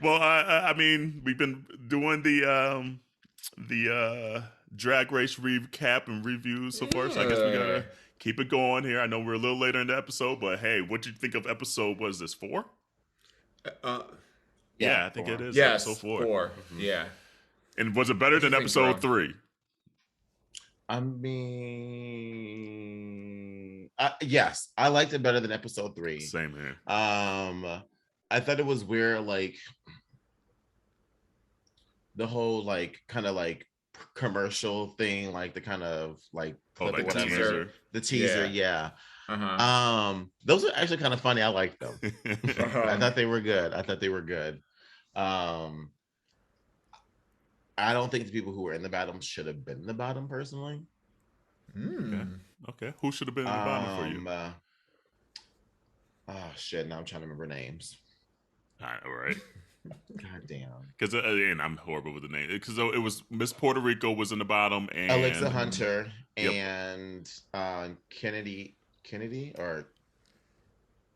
Well, I mean, we've been doing the drag race recap and reviews so far, so I guess we Yeah. gotta keep it going here. I know we're a little later in the episode, but hey, what do you think of episode? Was this 4? Uh, Yeah, Yeah, I think it 4. is episode yes, 4. 4. Mm-hmm. Yeah. And was it better What do you than think, episode Jerrell? 3? I mean, yes, I liked it better than episode 3. Same here. I thought it was weird, like the whole like kind of like commercial thing, like the kind of like clip or like whatever. teaser. The teaser, Yeah. yeah. Those are actually kind of funny. I like them. I thought they were good. I don't think the people who were in the bottom should have been in the bottom personally. Okay. Who should have been in the bottom for you? Oh shit! Now I'm trying to remember names. All right. God damn. Because and I'm horrible with the name. Because it was Miss Puerto Rico was in the bottom, and Alexa Hunter Yep. and Kennedy or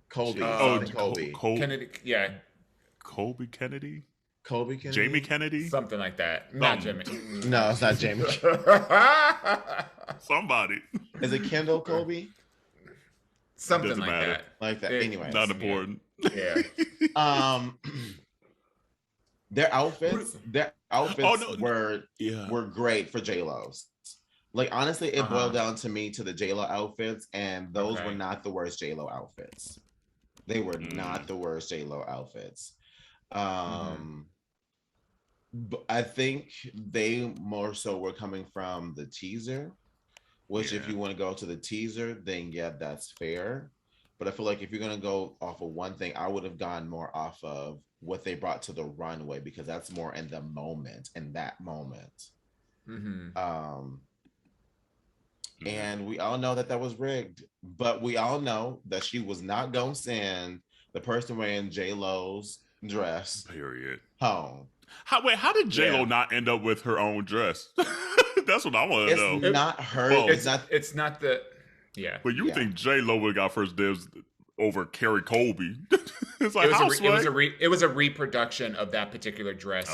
Colby. Colby. Kennedy, yeah, Colby Kennedy, Colby Kennedy. Jamie Kennedy, something like that. Not Jimmy. No, it's not Jamie. somebody. Is it Kendall Colby? Something Doesn't like matter. that. Like that. It- Anyway. Not important. Yeah. Their outfits no. were great for J-Lo's. Like honestly, it boiled down to me to the J-Lo outfits, and those were not the worst J-Lo outfits. They were not the worst J-Lo outfits. But I think they more so were coming from the teaser, which if you want to go to the teaser, then yeah, that's fair. But I feel like if you're going to go off of one thing, I would have gone more off of what they brought to the runway, because that's more in the moment, in that moment. And we all know that was rigged, but we all know that she was not going to send the person wearing J-Lo's dress Period. home. How did J-Lo not end up with her own dress? That's what I want to know. It's not her. Well, It's not the. Yeah. But you think J-Lo would have got first dibs over Carrie Colby? It's like it was a reproduction of that particular dress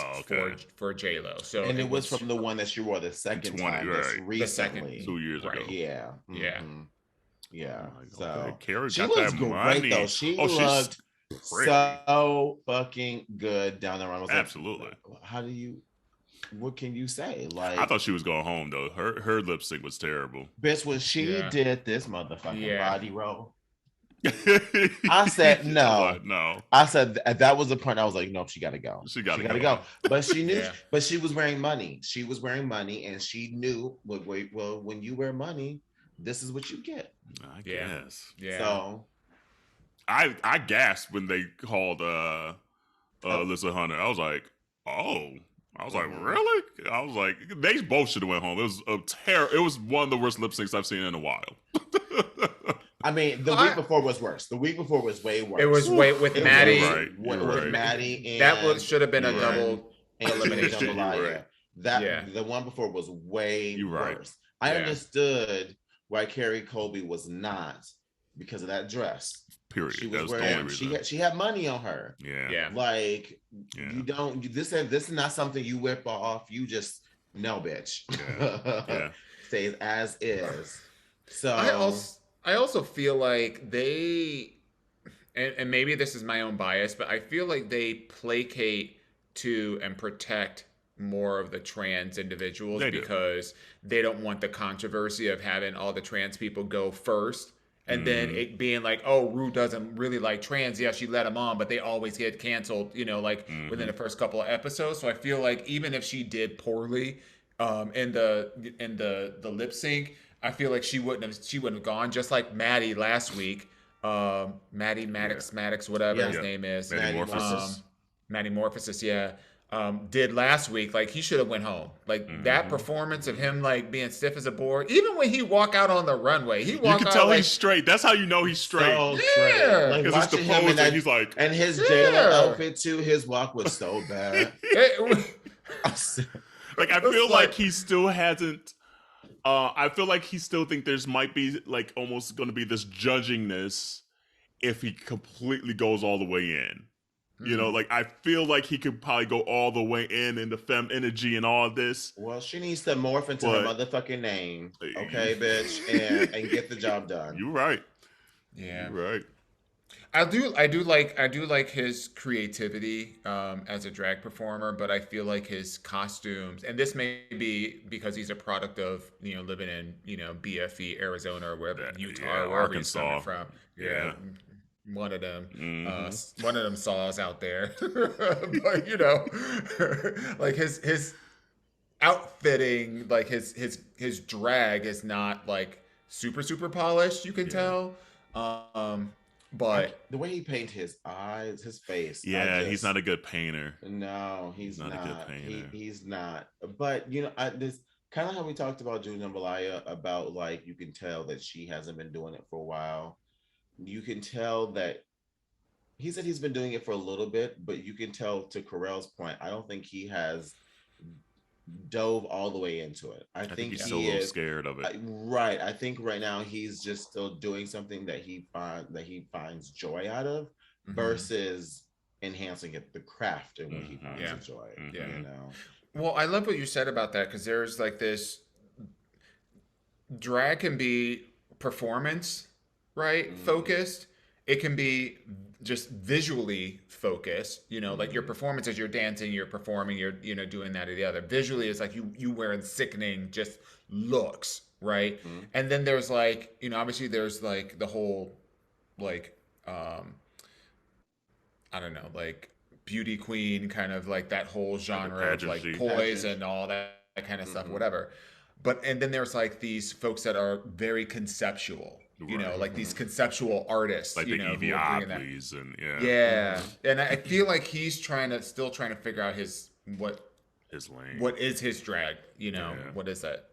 for J-Lo. So and it was from the one that she wore the second time, recently, the second 2 years ago. Yeah, yeah. So Carrie she got looks that great money. though. She looked so fucking good down the run. I was absolutely. Like, what can you say? Like, I thought she was going home though. Her lip sync was terrible. Bitch, when she did this motherfucking body roll, I said no. No. I said that was the point. I was like, nope, she gotta go. She gotta go. But she knew. But she was wearing money. She was wearing money, and she knew. Well, when you wear money, this is what you get. I guess. Yeah. So I gasped when they called Alyssa Hunter. I was like, oh. I was like, really? I was like, they both should have went home. It was It was one of the worst lip syncs I've seen in a while. I mean, the week before was worse. The week before was way worse. It was with Maddie. With Maddie, and that should have been a double elimination. The one before was way worse. I understood why Carrie Colby was not, because of that dress. Period. She was wearing. She had money on her. Yeah. Like you don't. This is not something you whip off. You just no, bitch. Yeah. Stays as is. So I also feel like they, and maybe this is my own bias, but I feel like they placate to and protect more of the trans individuals because they don't want the controversy of having all the trans people go first. And then it being like, oh, Rue doesn't really like trans. Yeah, she let him on, but they always get canceled, within the first couple of episodes. So I feel like even if she did poorly in the lip sync, I feel like she wouldn't have gone. Just like Maddie last week, Maddie Maddox, whatever his name is, Maddie Morphosis, did last week. Like he should have went home. Like that performance of him like being stiff as a board. Even when he walk out on the runway, you can tell he's straight. That's how you know he's straight. So straight. Like because it's the pose and he's like, and his J-Lo outfit too. His walk was so bad. Like I feel like he still hasn't. I feel like he still think there's might be like almost going to be this judgingness if he completely goes all the way in. You know, like I feel like he could probably go all the way in the femme energy and all this. Well, she needs to morph into her motherfucking name, okay, bitch, and get the job done. You're right. Yeah, You're right. I do like his creativity as a drag performer, but I feel like his costumes, and this may be because he's a product of living in BFE Arizona or wherever Utah or wherever he's coming from. Yeah. One of them saws out there, but like his outfitting, like his drag is not like super polished. You can tell, but the way he painted his eyes, his face. He's not a good painter. No, he's not. A good painter. He's not. But this kind of how we talked about Junior Malaya about like you can tell that she hasn't been doing it for a while. You can tell that he said he's been doing it for a little bit, but you can tell, to Kerel's point, I don't think he has dove all the way into it. I think he's still a little scared of it. Right. I think right now he's just still doing something that he finds joy out of, versus enhancing it, the craft in which he finds joy. Well, I love what you said about that, because there's like this drag can be performance, right? Focused. It can be just visually focused, like your performance as you're dancing, you're performing, you're doing that or the other. Visually, it's like you wearing sickening just looks, right? And then there's like, obviously there's like the whole like I don't know, like beauty queen kind of like that whole genre of like poise and all that kind of stuff, whatever. And then there's like these folks that are very conceptual. Like these conceptual artists, like the Evie Oddleys, and and I feel like he's still trying to figure out his lane. What is his drag? What is that?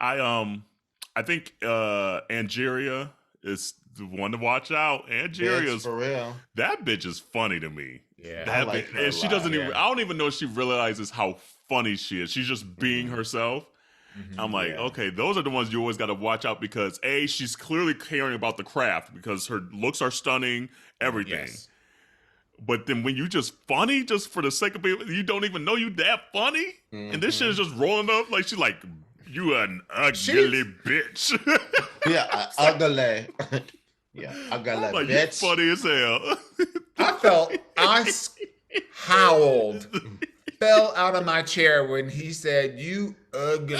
I think Angeria is the one to watch out. Angeria's for real. That bitch is funny to me. Yeah, that bitch, and she doesn't even. I don't even know if she realizes how funny she is. She's just being herself. I'm like, okay, those are the ones you always got to watch out, because A, she's clearly caring about the craft because her looks are stunning, everything. Yes. But then when you just funny, just for the sake of it, you don't even know you that funny, and this shit is just rolling up like she's like, you an ugly bitch. Ugly. Ugly like, bitch. You funny as hell. I howled. Fell out of my chair when he said, "You ugly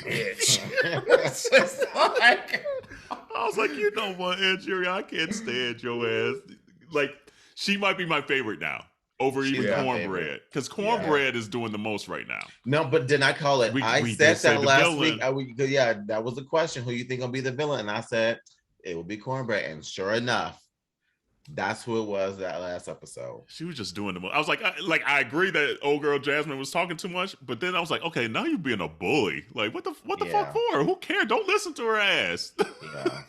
bitch." It's just like, I was like, you know what, Angeria, I can't stand your ass. Like, she might be my favorite now over even Cornbread, because Cornbread is doing the most right now. No, but did I call it? I said that last week. That was the question. Who you think will be the villain? And I said it will be Cornbread, and sure enough, that's who it was that last episode. She was just doing the most. I was like, I agree that old girl Jasmine was talking too much, but then I was like, okay, now you're being a bully. Like, what the fuck for? Who cares? Don't listen to her ass. Yeah.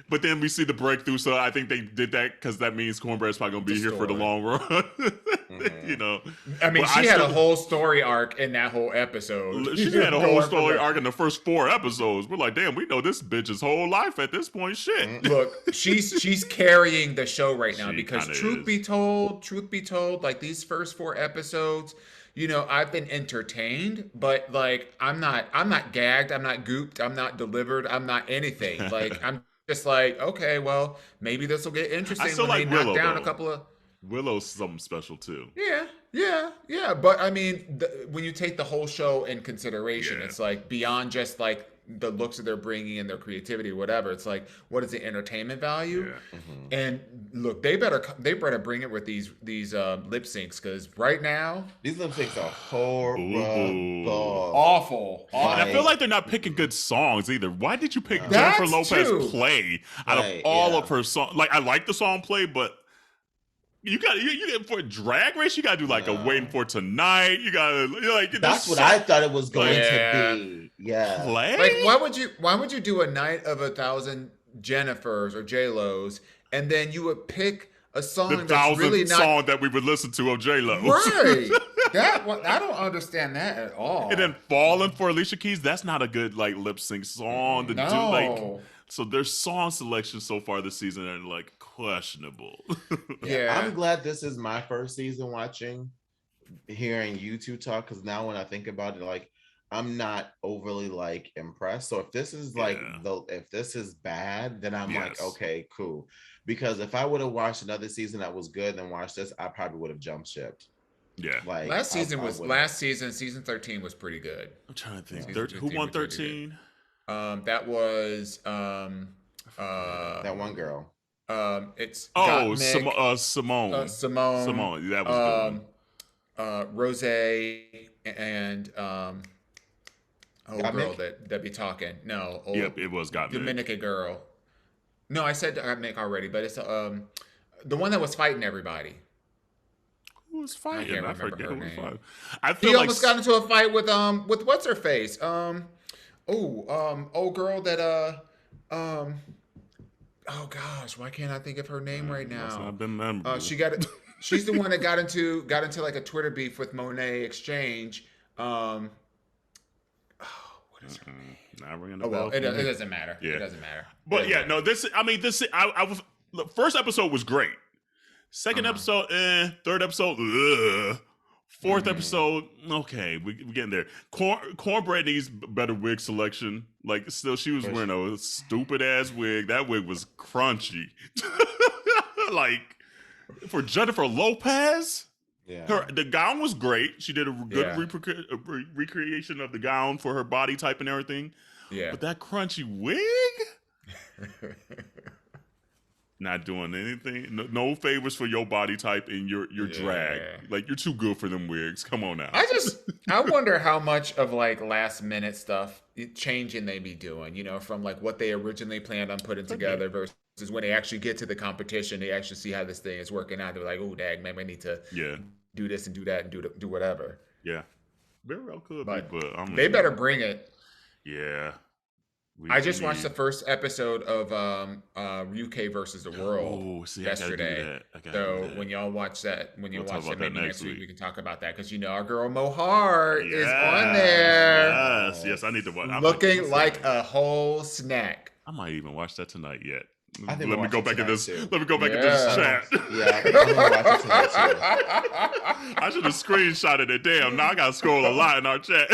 But then we see the breakthrough, so I think they did that because that means Cornbread's probably gonna be here for the long run. I mean, she had a whole story arc in that whole episode. She had a whole story arc in the first 4 episodes. We're like, damn, we know this bitch's whole life at this point. Shit. Look, she's carrying the show right now, because truth be told, like these first 4 episodes, I've been entertained, but like I'm not gagged, I'm not gooped, I'm not delivered, I'm not anything. Like I'm just like, okay, well, maybe this will get interesting. I still when like they knock down a couple of Willow's something special too. Yeah. But I mean, when you take the whole show in consideration, it's like beyond just like the looks that they're bringing and their creativity or whatever. It's like, what is the entertainment value? And look, they better bring it with these lip syncs, because right now these lip syncs are horrible, awful. And I feel like they're not picking good songs either. Why did you pick Jennifer Lopez Play out of all of her songs? Like, I like the song Play, but you for Drag Race, you gotta do like a Waiting for Tonight. You gotta like. That's what I thought it was going to be. Yeah. Play? Like, why would you do a night of 1,000 Jennifers or J-Los, and then you would pick a song that's really not song that we would listen to of J-Lo. Right. I don't understand that at all. And then Falling for Alicia Keys, that's not a good like lip sync song to do. Like, so there's song selection so far this season, and like, questionable. Yeah. I'm glad this is my first season watching, hearing you two talk, because now when I think about it, like I'm not overly like impressed. So if this is like if this is bad, then I'm like, okay, cool. Because if I would have watched another season that was good and then watched this, I probably would have jumped shipped. Yeah. Like last season, season 13 was pretty good. I'm trying to think. Season Who won 15 was really 13? That was that one girl. It's Simone. Simone. Simone. That was a good one. Rose and girl that be talking. No, Yep, it was Gottmik. Dominican girl. No, I said Gottmik already, but it's the one that was fighting everybody. Who was fighting? I forget who was fighting. He almost got into a fight with what's her face? Old girl that oh gosh, why can't I think of her name right now? I've been memorable. She's the one that got into like a Twitter beef with Monet Exchange. What is her name? Not ringing the bell. It doesn't matter. Yeah. It doesn't matter. But I was the first episode was great. Second episode, third episode, fourth episode, okay, we getting there. Cornbread needs better wig selection. Like, still, she was wearing a stupid ass wig. That wig was crunchy. Like, for Jennifer Lopez, the gown was great. She did a good recreation of the gown for her body type and everything. Yeah, but that crunchy wig. Not doing anything. No favors for your body type and your drag. Like, you're too good for them wigs. Come on now. I wonder how much of like last minute stuff changing they be doing, you know, from like what they originally planned on putting together versus when they actually get to the competition, they actually see how this thing is working out. They're like, oh, dang, man, I need to do this and do that and do whatever. Yeah. Very well could be, but they better bring it. Yeah. I just watched the first episode of UK versus the World yesterday. So when y'all watch that, maybe next week we can talk about that, because you know our girl Mo Hart is on there. Yes, I need to watch. Looking like a whole snack. I might even watch that tonight yet. Let me go back in this chat. Yeah, I should have screenshotted it. Damn, now I gotta scroll a lot in our chat.